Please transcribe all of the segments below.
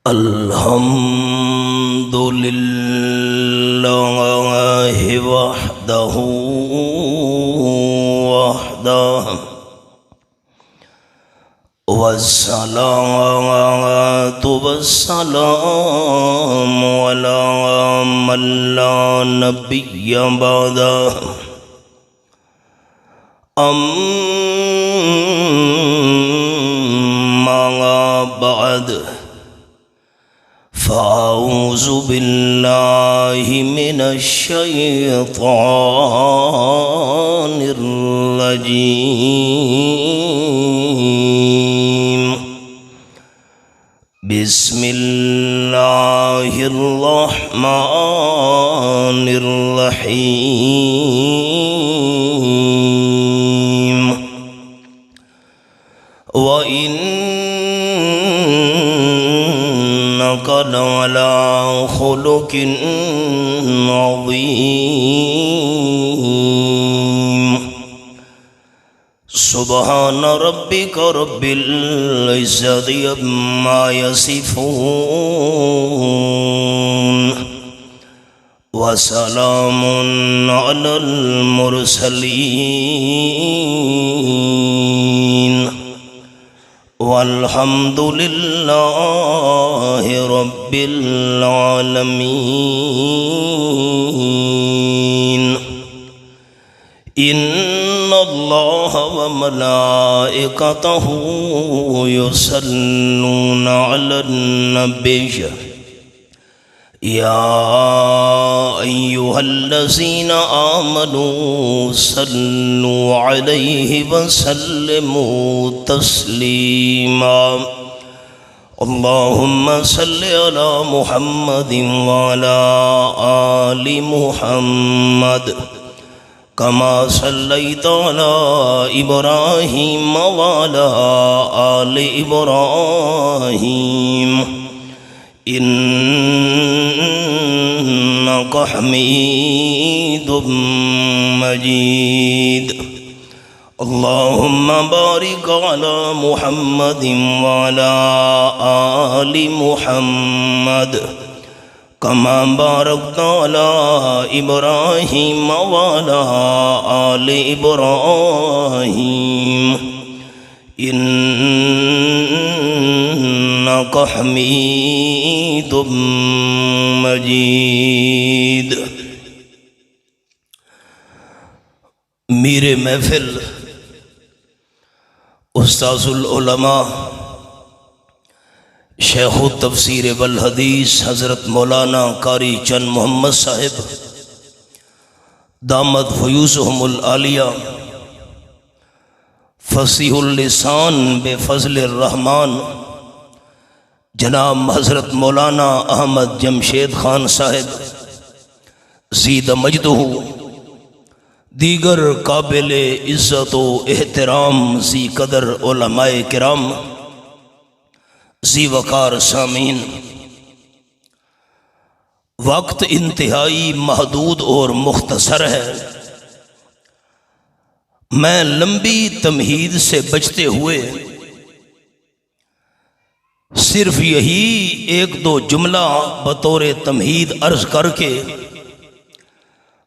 الحمد لله وحده والصلاة والسلام على من لا نبي بعده أما بعد فأعوذ بالله من الشيطان الرجيم بسم الله الرحمن الرحيم وإنك لعلى خلق عظيم سبحان ربك رب العزة عما يصفون وسلام على المرسلين والحمد لله رب العالمين إن الله وملائكته يصلون على النبي يا أيها الذين آمنوا صلوا عليه وسلموا تسليما اللهم صل على محمد وعلى آل محمد كما صليت على إبراهيم وعلى آل إبراهيم إنك حميد مجيد اللهم بارك على محمد وعلى آل محمد كما باركت على إبراهيم وعلى آل إبراهيم إنك حميد مجيد میر محفل استاذ العلماء شیخ التفسیر والحدیث حضرت مولانا قاری چند محمد صاحب دامت فیوزہم العالیہ فصیح اللسان بفضل الرحمن جناب حضرت مولانا احمد جمشید خان صاحب زید مجدہ دیگر قابل عزت و احترام ذی قدر علماء کرام ذی وقار سامعین، وقت انتہائی محدود اور مختصر ہے۔ میں لمبی تمہید سے بچتے ہوئے صرف یہی ایک دو جملہ بطور تمہید عرض کر کے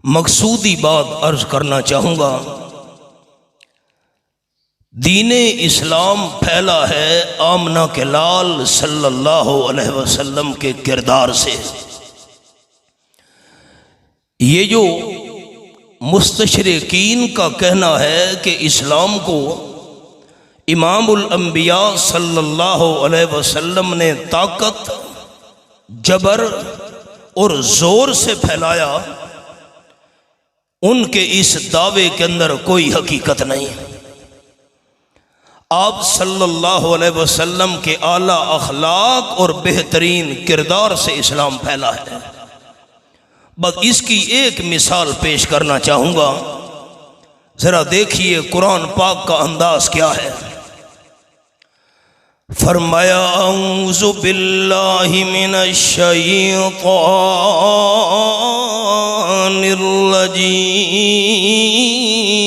مقصودی بات عرض کرنا چاہوں گا۔ دین اسلام پھیلا ہے آمنہ کے لال صلی اللہ علیہ وسلم کے کردار سے۔ یہ جو مستشرقین کا کہنا ہے کہ اسلام کو امام الانبیاء صلی اللہ علیہ وسلم نے طاقت، جبر اور زور سے پھیلایا، ان کے اس دعوے کے اندر کوئی حقیقت نہیں۔ آپ صلی اللہ علیہ وسلم کے اعلیٰ اخلاق اور بہترین کردار سے اسلام پھیلا ہے۔ بس اس کی ایک مثال پیش کرنا چاہوں گا، ذرا دیکھیے قرآن پاک کا انداز کیا ہے۔ فرمایا اعوذ باللہ من الشیطان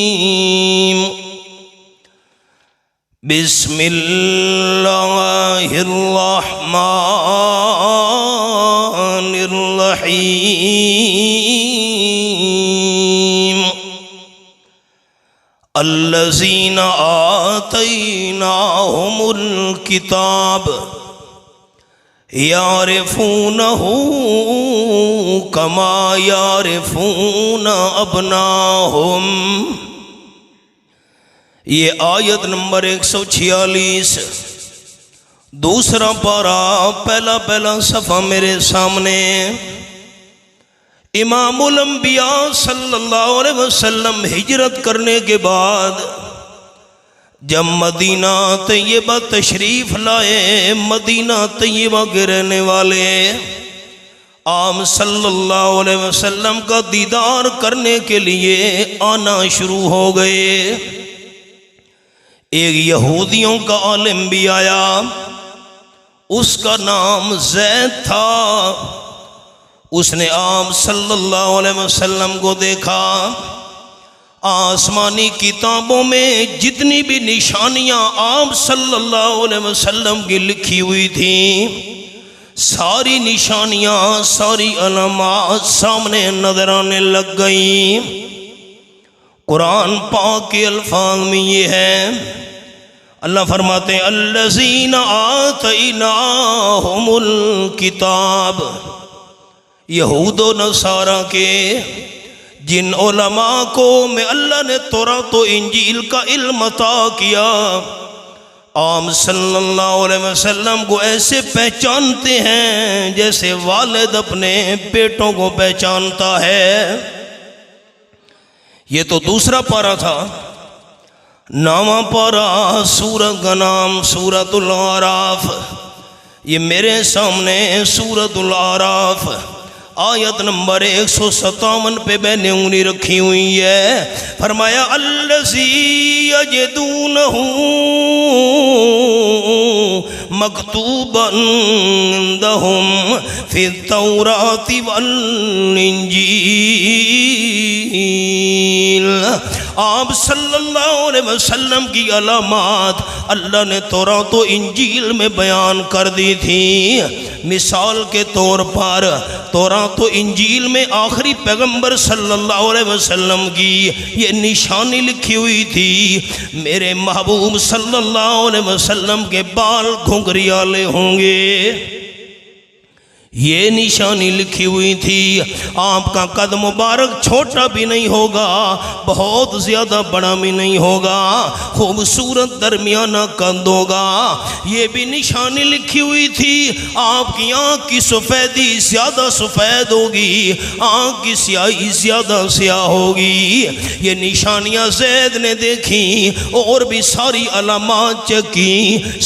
الرجیم بسم اللہ الرحمن الرحیم الذین آتیناہم الکتاب یعرفونہ کما یعرفون ابناہم۔ یہ آیت نمبر 146، دوسرا پارہ، پہلا صفحہ میرے سامنے۔ امام الانبیاء صلی اللہ علیہ وسلم ہجرت کرنے کے بعد جب مدینہ طیبہ تشریف لائے، مدینہ طیبہ کے رہنے والے آپ صلی اللہ علیہ وسلم کا دیدار کرنے کے لیے آنا شروع ہو گئے۔ ایک یہودیوں کا عالم بھی آیا، اس کا نام زید تھا۔ اس نے آپ صلی اللہ علیہ وسلم کو دیکھا، آسمانی کتابوں میں جتنی بھی نشانیاں آپ صلی اللہ علیہ وسلم کی لکھی ہوئی تھیں، ساری نشانیاں، ساری علامات سامنے نظر آنے لگ گئیں۔ قرآن پاک کے الفاظ میں یہ ہے، اللہ فرماتے ہیں الذین آتیناہم الکتاب، یہود و نصارہ کے جن علماء کو میں اللہ نے تورات و انجیل کا علم عطا کیا، آپ صلی اللہ علیہ وسلم کو ایسے پہچانتے ہیں جیسے والد اپنے بیٹوں کو پہچانتا ہے۔ یہ تو دوسرا پارہ تھا۔ نواں پارہ، سورت کا نام سورۃ الاعراف۔ یہ میرے سامنے سورۃ الاعراف آیت نمبر 157 پہ میں نے انگلی رکھی ہوئی ہے۔ فرمایا الذی یجدونہ مکتوبا عندہم فی التوراۃ والانجیل۔ آپ صلی اللہ علیہ وسلم کی علامات اللہ نے تورات و انجیل میں بیان کر دی تھی۔ مثال کے طور پر تورات و انجیل میں آخری پیغمبر صلی اللہ علیہ وسلم کی یہ نشانی لکھی ہوئی تھی، میرے محبوب صلی اللہ علیہ وسلم کے بال گھنگریالے ہوں گے۔ یہ نشانی لکھی ہوئی تھی، آپ کا قد مبارک چھوٹا بھی نہیں ہوگا، بہت زیادہ بڑا بھی نہیں ہوگا، خوبصورت درمیانہ قد ہوگا۔ یہ بھی نشانی لکھی ہوئی تھی، آپ کی آنکھ کی سفیدی زیادہ سفید ہوگی، آنکھ کی سیاہی زیادہ سیاہ ہوگی۔ یہ نشانیاں زید نے دیکھیں اور بھی ساری علامات چیک کی،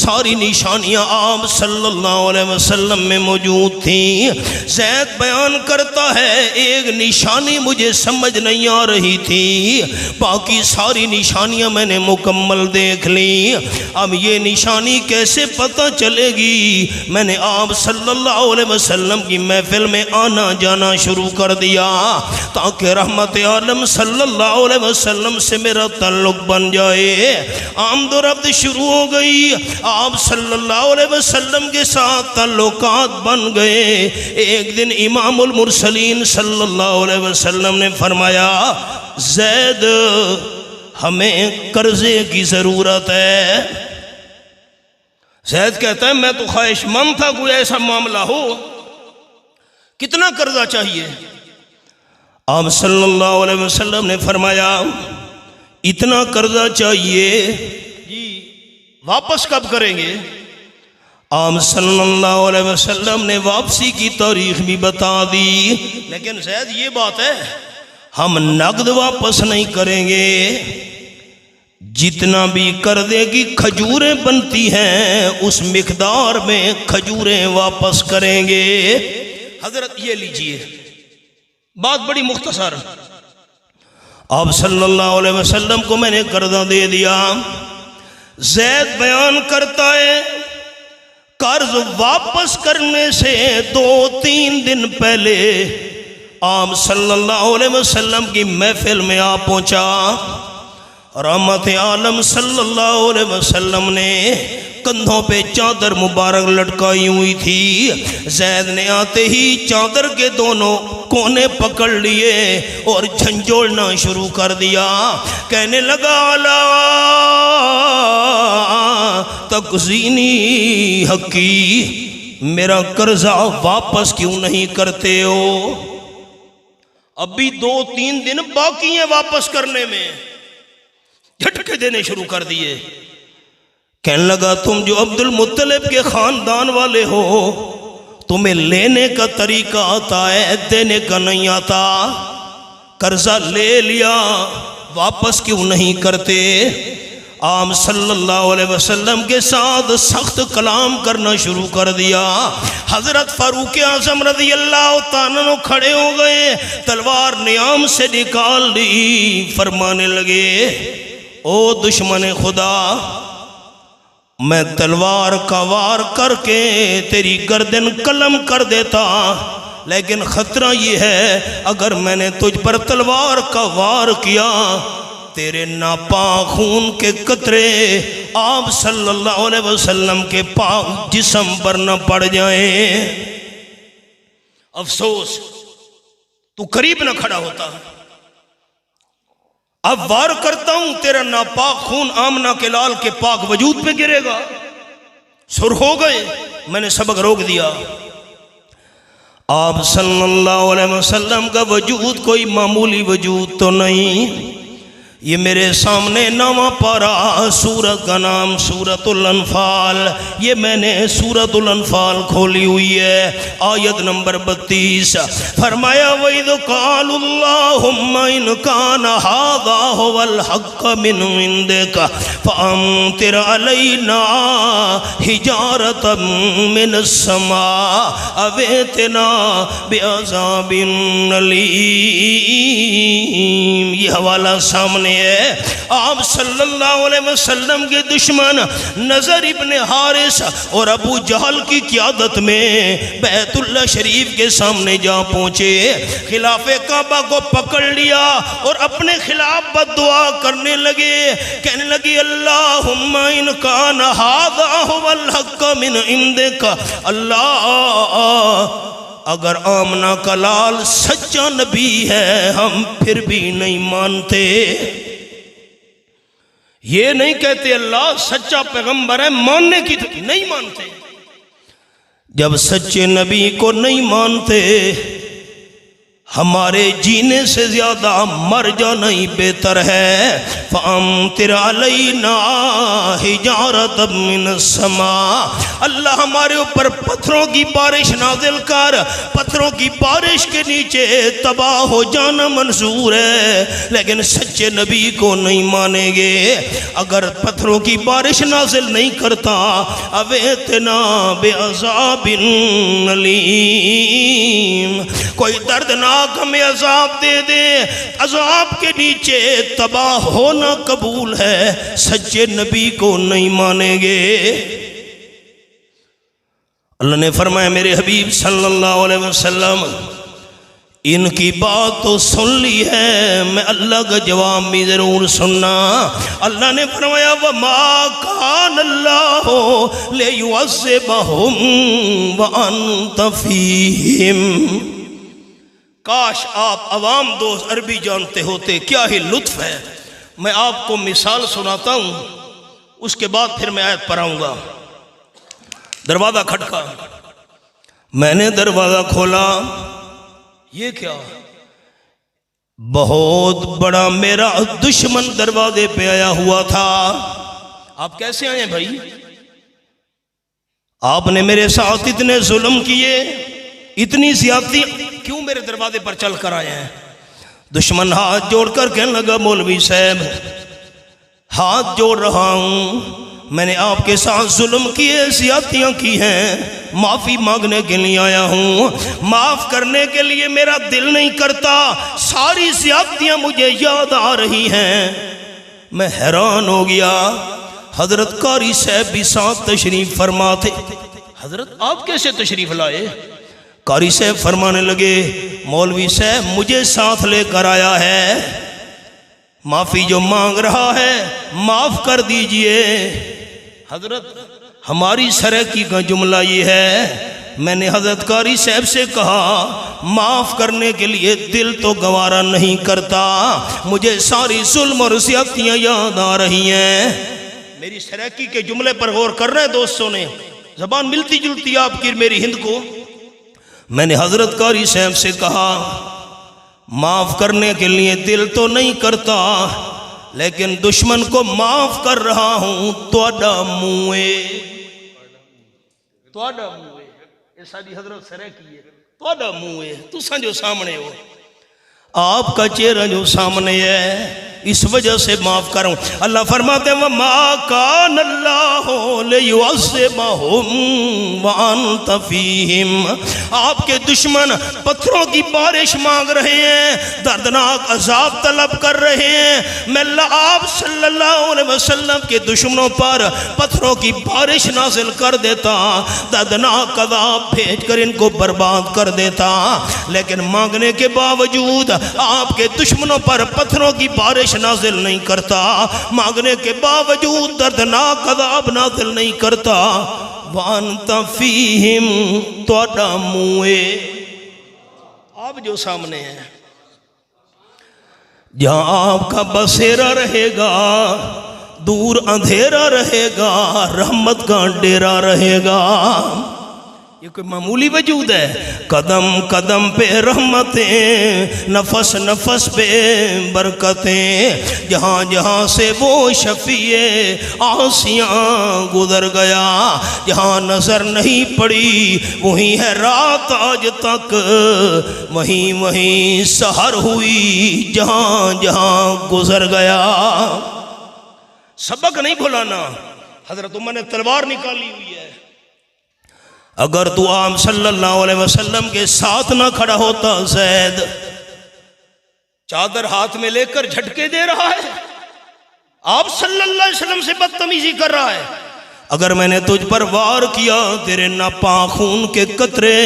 ساری نشانیاں آپ صلی اللہ علیہ وسلم میں موجود تھیں۔ زید بیان کرتا ہے ایک نشانی مجھے سمجھ نہیں آ رہی تھی، باقی ساری نشانیاں میں نے مکمل دیکھ لی، اب یہ نشانی کیسے پتہ چلے گی؟ میں نے آپ صلی اللہ علیہ وسلم کی محفل میں آنا جانا شروع کر دیا تاکہ رحمت عالم صلی اللہ علیہ وسلم سے میرا تعلق بن جائے۔ آمد و رفت شروع ہو گئی، آپ صلی اللہ علیہ وسلم کے ساتھ تعلقات بن گئے۔ ایک دن امام المرسلین صلی اللہ علیہ وسلم نے فرمایا زید ہمیں قرضے کی ضرورت ہے۔ زید کہتا ہے میں تو خواہش مند تھا کوئی ایسا معاملہ ہو، کتنا قرضہ چاہیے؟ آپ صلی اللہ علیہ وسلم نے فرمایا اتنا قرضہ چاہیے، جی واپس کب کریں گے؟ آپ صلی اللہ علیہ وسلم نے واپسی کی تاریخ بھی بتا دی، لیکن زید یہ بات ہے ہم نقد واپس نہیں کریں گے، جتنا بھی قرضے کی کھجوریں بنتی ہیں اس مقدار میں کھجوریں واپس کریں گے۔ حضرت یہ لیجئے بات بڑی مختصر، آپ صلی اللہ علیہ وسلم کو میں نے قرضہ دے دیا۔ زید بیان کرتا ہے قرض واپس کرنے سے 2-3 دن پہلے آپ صلی اللہ علیہ وسلم کی محفل میں آ پہنچا، رحمت عالم صلی اللہ علیہ وسلم نے کندھوں پہ چادر مبارک لٹکائی ہوئی تھی۔ زید نے آتے ہی چادر کے دونوں کونے پکڑ لیے اور جھنجھوڑنا شروع کر دیا، کہنے لگا الا تقضینی حقی، میرا قرضہ واپس کیوں نہیں کرتے ہو؟ ابھی 2-3 دن باقی ہیں واپس کرنے میں، جھٹکے دینے شروع کر دیے۔ کہنے لگا تم جو عبد المطلب کے خاندان والے ہو، تمہیں لینے کا طریقہ آتا ہے، دینے کا نہیں آتا۔ قرضہ لے لیا، واپس کیوں نہیں کرتے؟ آپ صلی اللہ علیہ وسلم کے ساتھ سخت کلام کرنا شروع کر دیا۔ حضرت فاروق اعظم رضی اللہ تعالیٰ عنہ کھڑے ہو گئے، تلوار نیام سے نکال لی، فرمانے لگے او دشمن خدا، میں تلوار کا وار کر کے تیری گردن قلم کر دیتا، لیکن خطرہ یہ ہے اگر میں نے تجھ پر تلوار کا وار کیا، تیرے ناپاک خون کے قطرے آپ صلی اللہ علیہ وسلم کے پاک جسم پر نہ پڑ جائیں۔ افسوس تو قریب نہ کھڑا ہوتا، اب وار کرتا ہوں تیرا ناپاک خون آمنہ کے لال کے پاک وجود پہ گرے گا۔ سرخ ہو گئے، میں نے سبق روک دیا۔ آپ صلی اللہ علیہ وسلم کا وجود کوئی معمولی وجود تو نہیں، یہ میرے سامنے نواں پارہ، سورت کا نام سورت الانفال، یہ میں نے سورت الانفال کھولی ہوئی ہے، آیت نمبر 32۔ فرمایا وَإِذْ قَالُوا اللَّهُمَّ إِنْ كَانَ هَذَا هُوَ الْحَقَّ مِنْ عِنْدِكَ فَأَمْطِرْ عَلَيْنَا حِجَارَةً مِنَ السَّمَاءِ أَوْ ائْتِنَا بِعَذَابٍ أَلِيمٍ۔ یہ حوالہ سامنے ہے۔ آپ صلی اللہ علیہ وسلم کے دشمن نضر ابن حارث اور ابو جہل کی قیادت میں بیت اللہ شریف کے سامنے جا پہنچے، خلاف کعبہ کو پکڑ لیا اور اپنے خلاف بد دعا کرنے لگے، کہنے لگی اللہم ان کان ھذا ھو الحق من عندک، اللہ اگر آمنہ کا لال سچا نبی ہے ہم پھر بھی نہیں مانتے۔ یہ نہیں کہتے اللہ سچا پیغمبر ہے، ماننے کی نہیں مانتے۔ جب سچے نبی کو نہیں مانتے، ہمارے جینے سے زیادہ مر جانا ہی بہتر ہے۔ فَأَمْطِرْ عَلَيْنَا حِجَارَةً مِنَ السَّمَاءِ، اللہ ہمارے اوپر پتھروں کی بارش نازل کر، پتھروں کی بارش کے نیچے تباہ ہو جانا منظور ہے، لیکن سچے نبی کو نہیں مانیں گے۔ اگر پتھروں کی بارش نازل نہیں کرتا، اَوْئِتْنَا بِعَذَابٍ أَلِيمٍ، کوئی دردناک ہمیں عذاب دے دے، عذاب کے نیچے تباہ ہونا قبول ہے، سچے نبی کو نہیں مانیں گے۔ اللہ نے فرمایا میرے حبیب صلی اللہ علیہ وسلم ان کی بات تو سن لی ہے، میں اللہ کا جواب بھی ضرور سننا۔ اللہ نے فرمایا وَمَا كَانَ اللَّهُ لِيُعَذِّبَهُمْ وَأَنْتَ فِيهِمْ، کاش آپ عوام دوست عربی جانتے ہوتے، کیا ہی لطف ہے۔ میں آپ کو مثال سناتا ہوں، اس کے بعد پھر میں آیت پڑھاؤں گا۔ دروازہ کھٹکا، میں نے دروازہ کھولا، یہ کیا؟ بہت بڑا میرا دشمن دروازے پہ آیا ہوا تھا۔ آپ کیسے آئے بھائی؟ آپ نے میرے ساتھ اتنے ظلم کیے، اتنی زیادتی، کیوں میرے دروازے پر چل کر آئے ہیں؟ دشمن ہاتھ جوڑ کر کہنے لگا مولوی صاحب ہاتھ جوڑ رہا ہوں، میں نے آپ کے ساتھ ظلم کیے، زیادتیاں کی ہیں، معافی مانگنے کے لیے آیا ہوں، معاف کرنے کے لیے میرا دل نہیں کرتا، ساری زیادتیاں مجھے یاد آ رہی ہیں۔ میں حیران ہو گیا۔ حضرت قاری صاحب بھی ساتھ تشریف فرما تھے۔ حضرت آپ کیسے تشریف لائے؟ قاری صاحب فرمانے لگے مولوی صاحب مجھے ساتھ لے کر آیا ہے، معافی جو مانگ رہا ہے معاف کر دیجئے۔ حضرت ہماری سرکی کا جملہ یہ ہے، میں نے حضرت قاری صاحب سے کہا معاف کرنے کے لیے دل تو گوارا نہیں کرتا، مجھے ساری ظلم اور زیادتیاں یاد آ رہی ہیں۔ میری سرکی کے جملے پر غور کر رہے ہیں دوستوں نے، زبان ملتی جلتی آپ کی میری ہند کو۔ میں نے حضرت قاری صاحب سے کہا معاف کرنے کے لیے دل تو نہیں کرتا، لیکن دشمن کو معاف کر رہا ہوں توڑا موئے، توڑا موئے، یہ ساری حضرت سرکی ہے، توڑا موئے، تساں جو سامنے ہو، آپ کا چہرہ جو سامنے ہے، اس وجہ سے معاف کروں۔ اللہ فرماتے ہیں وَمَا كَانَ اللَّهُ لِيُعَذِّبَهُمْ وَأَنْتَ فِيهِمْ۔ آپ کے دشمن پتھروں کی بارش مانگ رہے ہیں، دردناک عذاب طلب کر رہے ہیں، میں اللہ آپ صلی اللہ علیہ وسلم کے دشمنوں پر پتھروں کی بارش نازل کر دیتا، دردناک عذاب بھیج کر ان کو برباد کر دیتا، لیکن مانگنے کے باوجود آپ کے دشمنوں پر پتھروں کی بارش نازل نہیں کرتا، مانگنے کے باوجود دردناک عذاب نازل نہیں کرتا۔ وَأَنْتَ فِيهِمْ توڑا موئے، آپ جو سامنے ہیں، جہاں آپ کا بسیرا رہے گا دور اندھیرا رہے گا، رحمت کا ڈیرا رہے گا۔ یہ کوئی معمولی وجود ہے؟ قدم قدم پہ رحمتیں، نفس نفس پہ برکتیں، جہاں جہاں سے وہ شفیع آسیاں گزر گیا، جہاں نظر نہیں پڑی وہیں ہے رات آج تک، وہیں وہیں سحر ہوئی جہاں جہاں گزر گیا۔ سبق نہیں بھلانا، حضرت عمر نے تلوار نکالی ہوئی ہے، اگر تو آپ صلی اللہ علیہ وسلم کے ساتھ نہ کھڑا ہوتا، زید چادر ہاتھ میں لے کر جھٹکے دے رہا ہے، آپ صلی اللہ علیہ وسلم سے بدتمیزی کر رہا ہے، اگر میں نے تجھ پر وار کیا تیرے ناپاک خون کے قطرے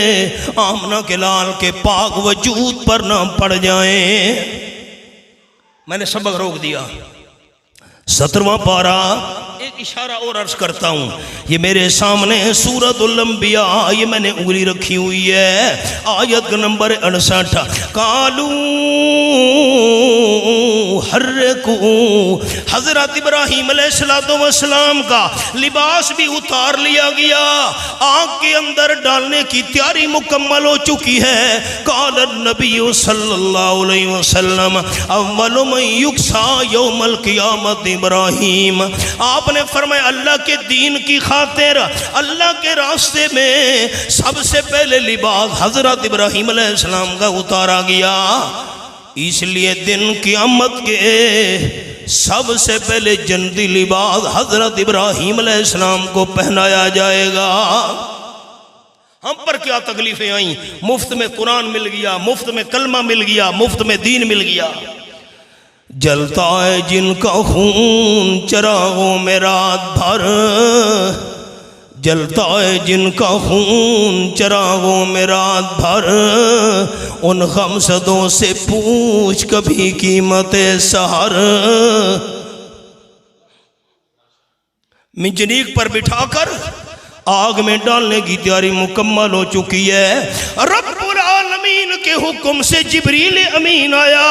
آمنہ کے لال کے پاک وجود پر نہ پڑ جائیں۔ میں نے سبق روک دیا۔ 17واں پارہ، ایک اشارہ اور عرض کرتا ہوں، یہ میرے سامنے سورۃ الانبیاء، یہ میں نے انگلی رکھی ہوئی ہے، آیت نمبر 68، قالوا حرقوا، حضرت ابراہیم علیہ السلام کا لباس بھی اتار لیا گیا، آگ کے اندر ڈالنے کی تیاری مکمل ہو چکی ہے۔ قال النبی صلی اللہ علیہ وسلم اول من یکسیٰ یوم القیامت ابراہیم، آپ نے فرمایا اللہ کے دین کی خاطر، اللہ کے راستے میں سب سے پہلے لباس حضرت ابراہیم علیہ السلام کا اتارا گیا، اس لیے دن قیامت کے سب سے پہلے جنتی لباس حضرت ابراہیم علیہ السلام کو پہنایا جائے گا۔ ہم پر کیا تکلیفیں آئیں، مفت میں قرآن مل گیا، مفت میں کلمہ مل گیا، مفت میں دین مل گیا۔ جلتا ہے جن کا خون چراغوں میں رات بھر، جلتا ہے جن کا خون چراغوں میں رات بھر، ان غمزدوں سے پوچھ کبھی قیمت سحر۔ منجنیق پر بٹھا کر آگ میں ڈالنے کی تیاری مکمل ہو چکی ہے، رب العالمین کے حکم سے جبریل امین آیا۔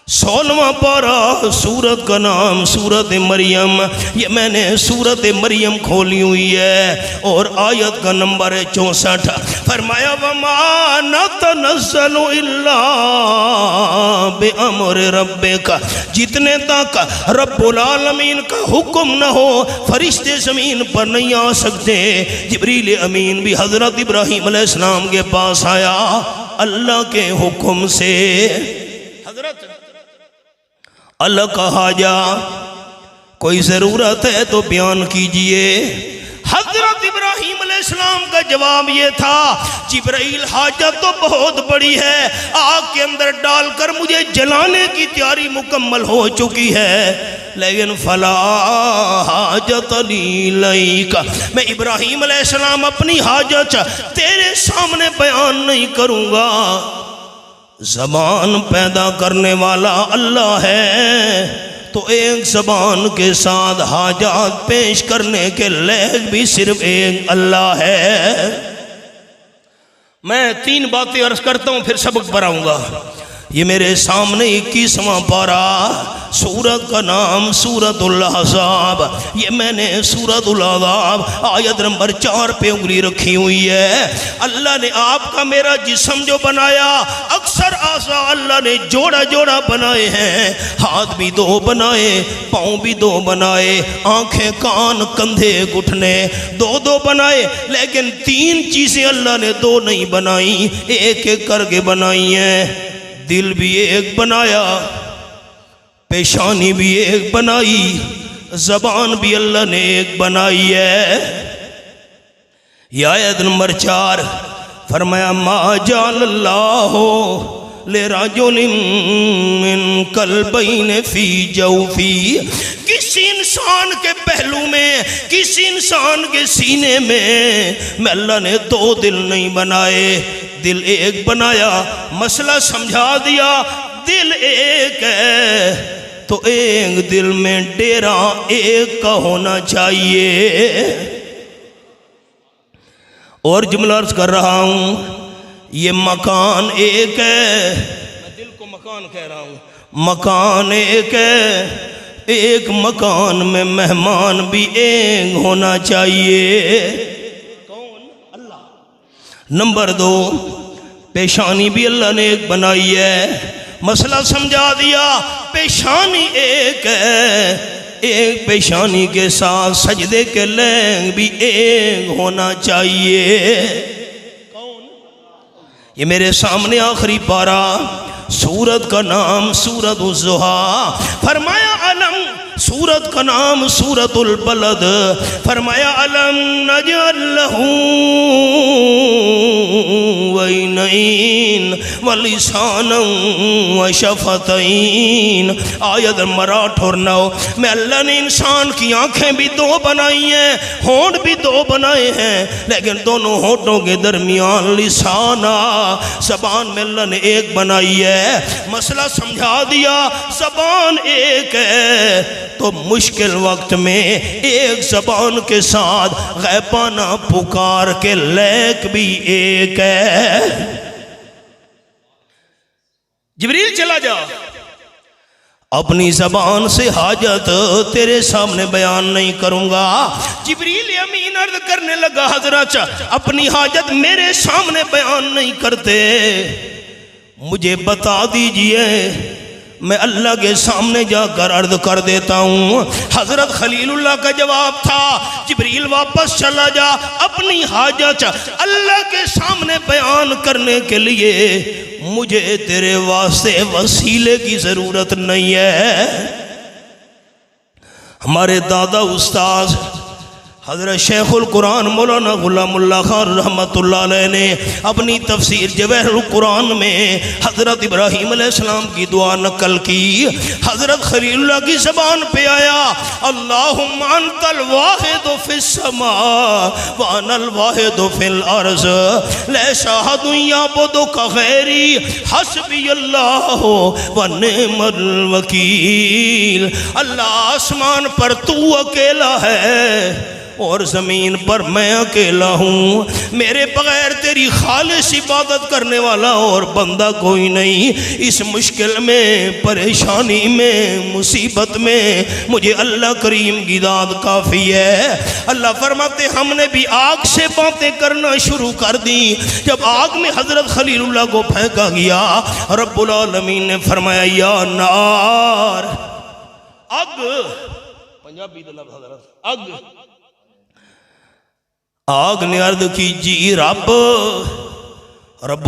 16واں پارہ، سورت کا نام سورت مریم، یہ میں نے سورت مریم کھولی ہوئی ہے، اور آیت کا نمبر 64، فرمایا وَمَا نَتَنَزَّلُ إِلَّا بِأَمْرِ رَبِّكَ، جتنے تک رب العالمین کا حکم نہ ہو فرشتے زمین پر نہیں آ سکتے۔ جبریل امین بھی حضرت ابراہیم علیہ السلام کے پاس آیا اللہ کے حکم سے۔ حضرت اللہ کہا جا کوئی ضرورت ہے تو بیان کیجئے۔ حضرت ابراہیم علیہ السلام کا جواب یہ تھا، جبرائیل حاجت تو بہت بڑی ہے، آگ کے اندر ڈال کر مجھے جلانے کی تیاری مکمل ہو چکی ہے، لیکن فلا حاجت لی لیک، میں ابراہیم علیہ السلام اپنی حاجت تیرے سامنے بیان نہیں کروں گا۔ زبان پیدا کرنے والا اللہ ہے، تو ایک زبان کے ساتھ حاجات پیش کرنے کے لائق بھی صرف ایک اللہ ہے۔ میں 3 باتیں عرض کرتا ہوں پھر سبق پڑھاؤں گا۔ یہ میرے سامنے 21واں پارہ، سورت کا نام سورت الاحزاب، یہ میں نے سورت الاحزاب آیت نمبر 4 پہ انگلی رکھی ہوئی ہے۔ اللہ نے آپ کا میرا جسم جو بنایا، اکثر اعضاء اللہ نے جوڑا جوڑا بنائے ہیں، ہاتھ بھی 2 بنائے، پاؤں بھی 2 بنائے، آنکھیں کان کندھے گھٹنے 2 بنائے، لیکن 3 چیزیں اللہ نے 2 نہیں بنائی، ایک ایک کر کے بنائی ہیں۔ دل بھی ایک بنایا، پیشانی بھی ایک بنائی، زبان بھی اللہ نے ایک بنائی ہے۔ یہ آیت نمبر 4 فرمایا ما جعل اللہ لرجل من قلبین فی جوفی، کسی انسان کے پہلو میں، کسی انسان کے سینے میں اللہ نے 2 دل نہیں بنائے، دل ایک بنایا، مسئلہ سمجھا دیا۔ دل ایک ہے تو ایک دل میں ڈیرا ایک کا ہونا چاہیے۔ اور جملہ عرض کر رہا ہوں، یہ مکان ایک ہے، میں دل کو مکان کہہ رہا ہوں، مکان ایک ہے، ایک مکان میں مہمان بھی ایک ہونا چاہیے۔ کون؟ اللہ۔ نمبر 2، پیشانی بھی اللہ نے ایک بنائی ہے، مسئلہ سمجھا دیا، پیشانی ایک ہے، ایک پیشانی کے ساتھ سجدے کے لینگ بھی ایک ہونا چاہیے۔ کون؟ یہ میرے سامنے آخری پارہ، سورت کا نام سورت الضحیٰ، فرمایا علم، سورت کا نام سورت البلد، فرمایا علم نجعل لہ عینین ولسانا وشفتین۔ آیت نمبر 8 اور 9 میں اللہ نے انسان کی آنکھیں بھی 2 بنائی ہیں، ہونٹ بھی 2 بنائے ہیں، لیکن دونوں ہونٹوں کے درمیان لسانا، زبان میں اللہ نے ایک بنائی ہے۔ مسئلہ سمجھا دیا، زبان ایک ہے تو مشکل وقت میں ایک زبان کے ساتھ غیبانہ پکار کے لائق بھی ایک ہے۔ جبریل چلا جا، اپنی زبان سے حاجت تیرے سامنے بیان نہیں کروں گا۔ جبریل امین عرض کرنے لگا حضرت اپنی حاجت میرے سامنے بیان نہیں کرتے، مجھے بتا دیجئے، میں اللہ کے سامنے جا کر عرض کر دیتا ہوں۔ حضرت خلیل اللہ کا جواب تھا، جبریل واپس چلا جا، اپنی حاجت اللہ کے سامنے بیان کرنے کے لیے مجھے تیرے واسطے وسیلے کی ضرورت نہیں ہے۔ ہمارے دادا استاذ حضرت شیخ القرآن مولانا غلام اللہ خان رحمت اللہ علیہ نے اپنی تفسیر جواہر القرآن میں حضرت ابراہیم علیہ السلام کی دعا نقل کی۔ حضرت خلیل اللہ کی زبان پہ آیا، اللہم انت الواحد فی السماء وانا الواحد فی الارض لیس احد یعبدک غیری حسبی اللہ ونعم الوکیل۔ اللہ آسمان پر تو اکیلا ہے اور زمین پر میں اکیلا ہوں، میرے بغیر تیری خالص عبادت کرنے والا اور بندہ کوئی نہیں۔ اس مشکل میں، پریشانی میں، مصیبت میں مجھے اللہ کریم کی داد کافی ہے۔ اللہ فرماتے ہم نے بھی آگ سے باتیں کرنا شروع کر دی۔ جب آگ میں حضرت خلیل اللہ کو پھینکا گیا، رب العالمین نے فرمایا یا نار، آگ، پنجابی لفظ حضرت آگ، آگ نے عرض کی جی رب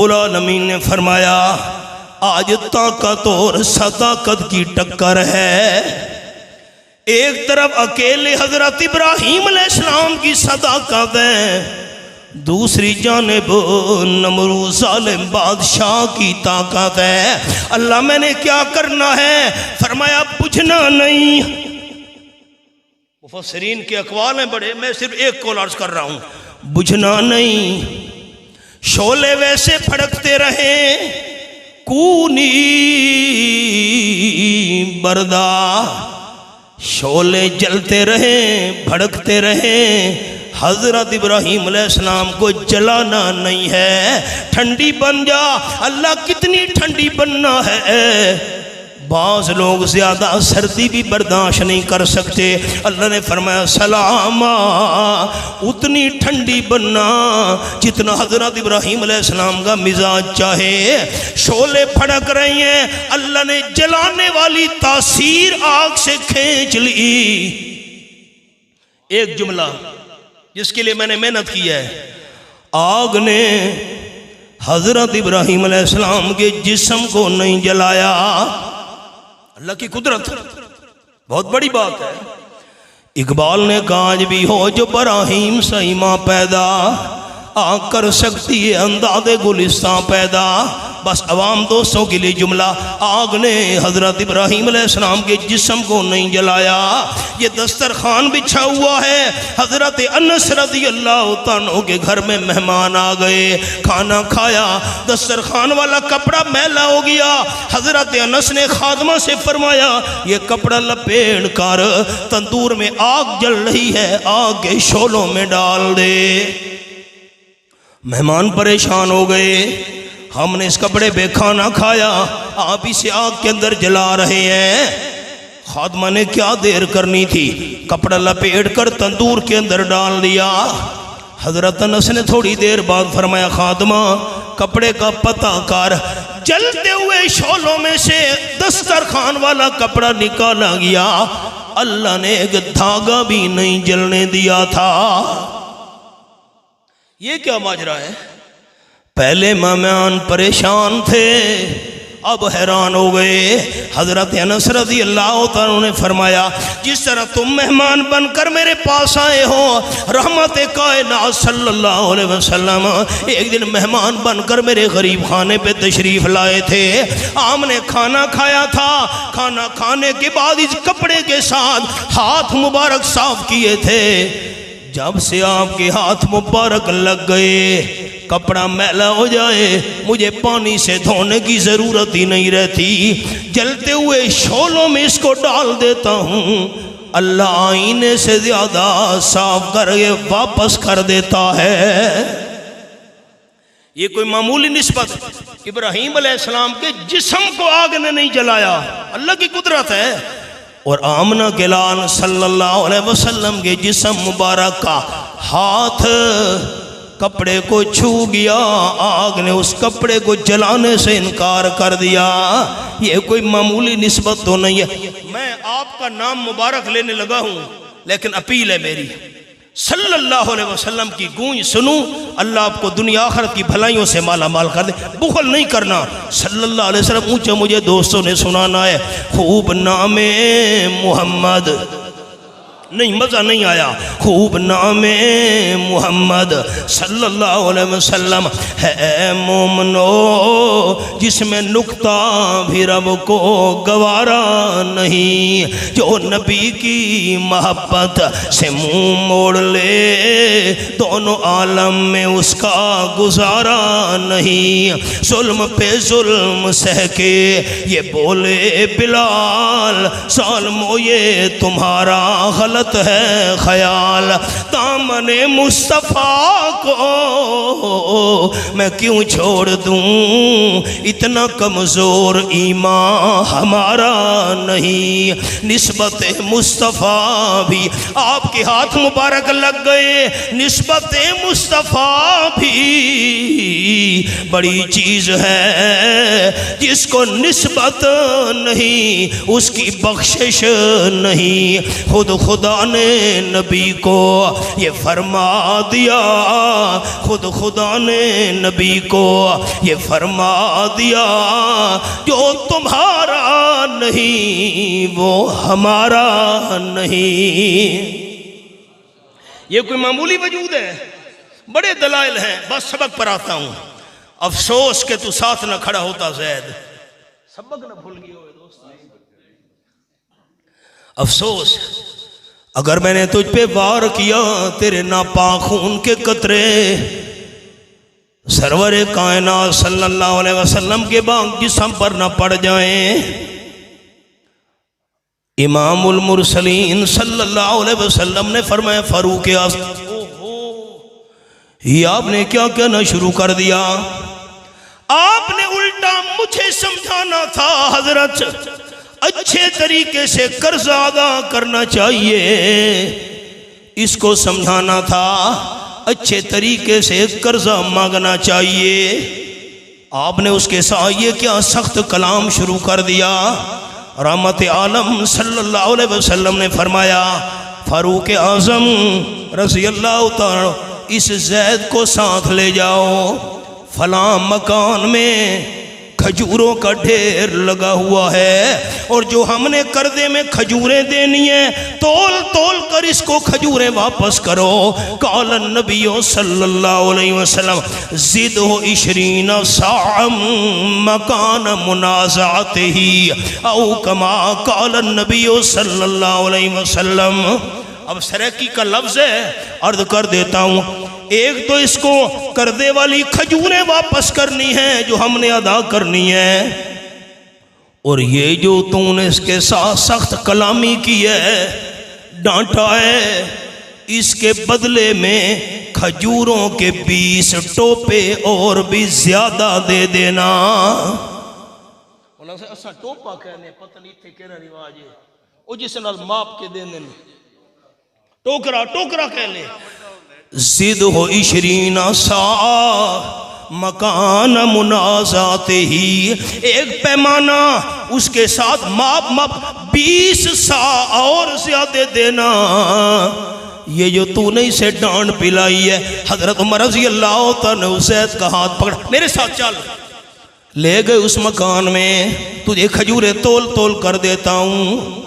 العالمین نے فرمایا آج طاقت اور صداقت کی ٹکر ہے۔ ایک طرف اکیلے حضرت ابراہیم علیہ السلام کی صداقت ہے، دوسری جانب نمرود ظالم بادشاہ کی طاقت ہے۔ اللہ میں نے کیا کرنا ہے؟ فرمایا بجھنا نہیں۔ مفسرین کے اقوال ہیں بڑے، میں صرف ایک قول عرض کر رہا ہوں، بجھنا نہیں، شعلے ویسے پھڑکتے رہیں، کونی بردا شعلے جلتے رہیں بھڑکتے رہیں، حضرت ابراہیم علیہ السلام کو جلانا نہیں ہے، ٹھنڈی بن جا۔ اللہ کتنی ٹھنڈی بننا ہے؟ بعض لوگ زیادہ سردی بھی برداشت نہیں کر سکتے، اللہ نے فرمایا سلاما، اتنی ٹھنڈی بننا جتنا حضرت ابراہیم علیہ السلام کا مزاج چاہے۔ شعلے پھڑک رہے ہیں، اللہ نے جلانے والی تاثیر آگ سے کھینچ لی۔ ایک جملہ جس کے لیے میں نے محنت کی ہے، آگ نے حضرت ابراہیم علیہ السلام کے جسم کو نہیں جلایا۔ اللہ کی قدرت بہت بڑی بات ہے۔ اقبال نے کہا آج بھی ہو جو براہیم سے ایمان پیدا، آگ کر سکتی ہے انداز گلستان پیدا۔ بس عوام دوستوں کے لیے جملہ، آگ نے حضرت ابراہیم علیہ السلام کے جسم کو نہیں جلایا۔ یہ دسترخوان بچھا ہوا ہے، حضرت انس رضی اللہ عنہ کے گھر میں مہمان آ گئے، کھانا کھایا، دسترخوان والا کپڑا میلا ہو گیا۔ حضرت انس نے خادمہ سے فرمایا یہ کپڑا لپیڑ کر تندور میں آگ جل رہی ہے، آگ کے شعلوں میں ڈال دے۔ مہمان پریشان ہو گئے، ہم نے اس کپڑے پہ کھانا کھایا، آپ اسے آگ کے اندر جلا رہے ہیں۔ خادمہ نے کیا دیر کرنی تھی، کپڑا لپیٹ کر تندور کے اندر ڈال دیا۔ حضرت انس نے تھوڑی دیر بعد فرمایا خادمہ کپڑے کا پتہ کر۔ جلتے ہوئے شعلوں میں سے دسترخوان والا کپڑا نکالا گیا، اللہ نے ایک دھاگا بھی نہیں جلنے دیا تھا۔ یہ کیا ماجرا ہے؟ پہلے مہمان پریشان تھے، اب حیران ہو گئے۔ حضرت انس رضی اللہ عنہ نے فرمایا جس طرح تم مہمان بن کر میرے پاس آئے ہو، رحمت کائنات صلی اللہ علیہ وسلم ایک دن مہمان بن کر میرے غریب خانے پہ تشریف لائے تھے۔ ہم نے کھانا کھایا تھا، کھانا کھانے کے بعد اس کپڑے کے ساتھ ہاتھ مبارک صاف کیے تھے۔ جب سے آپ کے ہاتھ مبارک لگ گئے کپڑا میلا ہو جائے، مجھے پانی سے دھونے کی ضرورت ہی نہیں رہتی، جلتے ہوئے شعلوں میں اس کو ڈال دیتا ہوں، اللہ آئینے سے زیادہ صاف کر کے واپس کر دیتا ہے۔ یہ کوئی معمولی نسبت، ابراہیم علیہ السلام کے جسم کو آگ نے نہیں جلایا، اللہ کی قدرت ہے۔ اور آمنہ کے لال صلی اللہ علیہ وسلم کے جسم مبارک کا ہاتھ کپڑے کو چھو گیا، آگ نے اس کپڑے کو جلانے سے انکار کر دیا۔ یہ کوئی معمولی نسبت تو نہیں ہے۔ میں آپ کا نام مبارک لینے لگا ہوں، لیکن اپیل ہے میری، صلی اللہ علیہ وسلم کی گونج سنوں، اللہ آپ کو دنیا آخرت کی بھلائیوں سے مالا مال کر دے۔ بخل نہیں کرنا، صلی اللہ علیہ وسلم اونچا مجھے دوستوں نے سنانا ہے، خوب نام محمد، نہیں مزہ نہیں آیا، خوب نام محمد صلی اللہ علیہ وسلم ہے مومنو جس میں نکتہ بھی رب کو گوارا نہیں، جو نبی کی محبت سے منہ موڑ لے دونوں عالم میں اس کا گزارا نہیں۔ ظلم پہ ظلم سہ کے یہ بولے بلال، ظالمو یہ تمہارا غلط ہے خیال، دامن مصطفیٰ کو میں کیوں چھوڑ دوں، اتنا کمزور ایمان ہمارا نہیں۔ نسبت مصطفیٰ بھی آپ کے ہاتھ مبارک لگ گئے، نسبت مصطفیٰ بھی بڑی چیز ہے، جس کو نسبت نہیں اس کی بخشش نہیں۔ خود خدا نے نبی کو یہ فرما دیا، خود خدا نے نبی کو یہ فرما دیا، جو تمہارا نہیں وہ ہمارا نہیں۔ یہ کوئی معمولی وجود ہے؟ بڑے دلائل ہیں، بس سبق پر آتا ہوں۔ افسوس کہ تو ساتھ نہ کھڑا ہوتا زید، سبق نہ بھول گئے ہوئے دوست۔ افسوس اگر میں نے تجھ پہ وار کیا، تیرے ناپاک خون کے قطرے سرور کائنات صلی اللہ علیہ وسلم کے باغ جسم پر نہ پڑ جائیں۔ امام المرسلین صلی اللہ علیہ وسلم نے فرمایا فاروق اعظم، یہ آپ نے کیا کہنا شروع کر دیا؟ آپ نے الٹا مجھے سمجھانا تھا حضرت اچھے طریقے سے قرض ادا کرنا چاہیے، اس کو سمجھانا تھا اچھے طریقے سے قرضہ مانگنا چاہیے۔ آپ نے اس کے ساتھ یہ کیا سخت کلام شروع کر دیا؟ رحمت عالم صلی اللہ علیہ وسلم نے فرمایا فاروق اعظم رضی اللہ تعالی اس زید کو ساتھ لے جاؤ، فلاں مکان میں کھجوروں کا ڈھیر لگا ہوا ہے، اور جو ہم نے قرضے میں کھجوریں دینی ہیں تول تول کر اس کو کھجوریں واپس کرو۔ قال النبی صلی اللہ علیہ وسلم زدہ 20 صاعا مکان منازعته او کما قال النبی صلی اللہ علیہ وسلم۔ اب سرکی کا لفظ ہے، عرض کر دیتا ہوں، ایک تو اس کو قرضے والی کھجوریں واپس کرنی ہیں جو ہم نے ادا کرنی ہے، اور یہ جو تم نے اس کے ساتھ سخت کلامی کی ہے، ڈانٹا ہے، اس کے بدلے میں کھجوروں کے 20 ٹوپے اور بھی زیادہ دے دینا۔ اسا ٹوپا کہنے پتہ نہیں تھے کہنا رواج ہے، وہ جس نال ماپ کے دینے ٹوکرا ٹوکرا کہہ لے۔ زدہ 20 صاع مکان منازعته، ایک پیمانہ اس کے ساتھ ماپ 20 صاع اور زیادہ دینا۔ یہ جو تو نے اسے ڈانٹ پلائی ہے، حضرت عمر رضی اللہ تعالیٰ زید کا ہاتھ پکڑ میرے ساتھ چل، لے گئے اس مکان میں، تجھے کھجوریں تول تول کر دیتا ہوں۔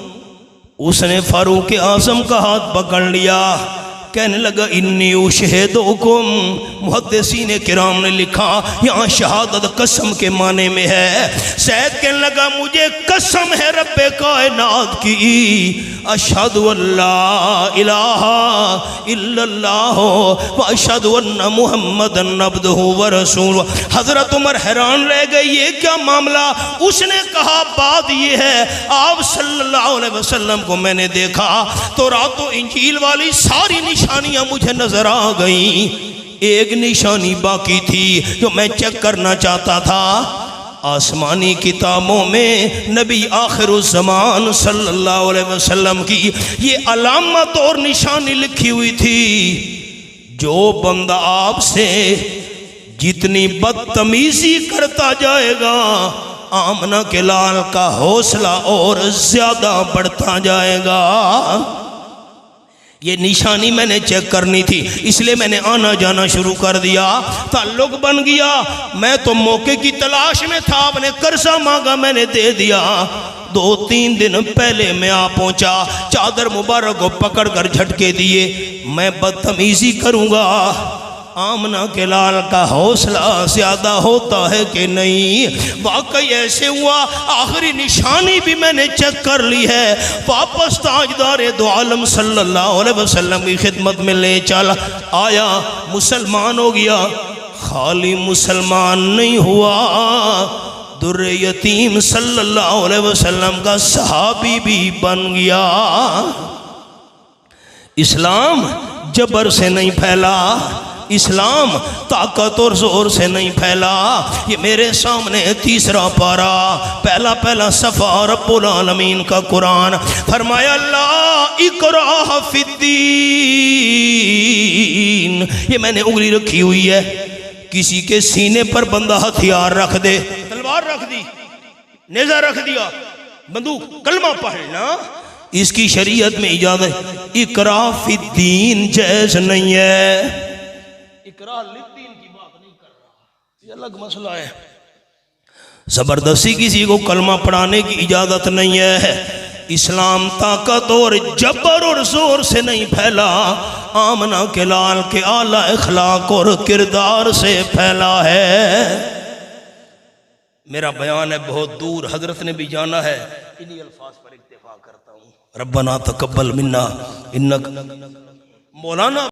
اس نے فاروق اعظم کا ہاتھ پکڑ لیا، کہنے لگا انی اشہدکم، محدثین کرام نے لکھا یہاں شہادت قسم کے معنی میں ہے۔ سید کہنے لگا مجھے قسم ہے رب کائنات کی، اشہد ان لا الہ الا اللہ و اشہد ان محمد عبدہ و رسولہ۔ حضرت عمر حیران رہ گئے، یہ کیا معاملہ؟ اس نے کہا بات یہ ہے آپ صلی اللہ علیہ وسلم کو میں نے دیکھا تو رات و انجیل والی ساری نشانیاں مجھے نظر آ گئیں، ایک نشانی باقی تھی جو میں چیک کرنا چاہتا تھا۔ آسمانی کتابوں میں نبی آخر الزمان صلی اللہ علیہ وسلم کی یہ علامت اور نشانی لکھی ہوئی تھی، جو بندہ آپ سے جتنی بدتمیزی کرتا جائے گا آمنہ کے لال کا حوصلہ اور زیادہ بڑھتا جائے گا۔ یہ نشانی میں نے چیک کرنی تھی، اس لیے میں نے آنا جانا شروع کر دیا، تعلق بن گیا۔ میں تو موقع کی تلاش میں تھا، آپ نے قرضہ مانگا میں نے دے دیا۔ 2-3 دن پہلے میں آ پہنچا، چادر مبارک کو پکڑ کر جھٹکے دیے، میں بدتمیزی کروں گا آمنہ کے لال کا حوصلہ زیادہ ہوتا ہے کہ نہیں؟ واقعی ایسے ہوا، آخری نشانی بھی میں نے چیک کر لی ہے۔ واپس تاجدار دو عالم صلی اللہ علیہ وسلم کی خدمت میں لے چل آیا، مسلمان ہو گیا۔ خالی مسلمان نہیں ہوا، در یتیم صلی اللہ علیہ وسلم کا صحابی بھی بن گیا۔ اسلام جبر سے نہیں پھیلا، اسلام طاقت اور زور سے نہیں پھیلا۔ یہ میرے سامنے تیسرا پارا، پہلا صفحہ رب العالمین کا قرآن۔ فرمایا لا اکراہ فی الدین، یہ میں نے انگلی رکھی ہوئی ہے، کسی کے سینے پر بندہ ہتھیار رکھ دے، تلوار رکھ دی، نیزہ رکھ دیا، بندوق، کلمہ پڑھنا، اس کی شریعت میں اجازت۔ اکراہ فی الدین جائز نہیں ہے، اکراہ للدین کی بات نہیں کر رہا، یہ الگ مسئلہ ہے۔ زبردستی کسی کو کلمہ پڑھانے کی اجازت نہیں ہے۔ اسلام طاقت اور جبر اور زور سے نہیں پھیلا، آمنہ کے لال کے اعلیٰ اخلاق اور کردار سے پھیلا ہے۔ میرا بیان ہے بہت دور، حضرت نے بھی جانا ہے، انہی الفاظ پر اکتفا کرتا ہوں۔ ربنا تقبل منا انک مولانا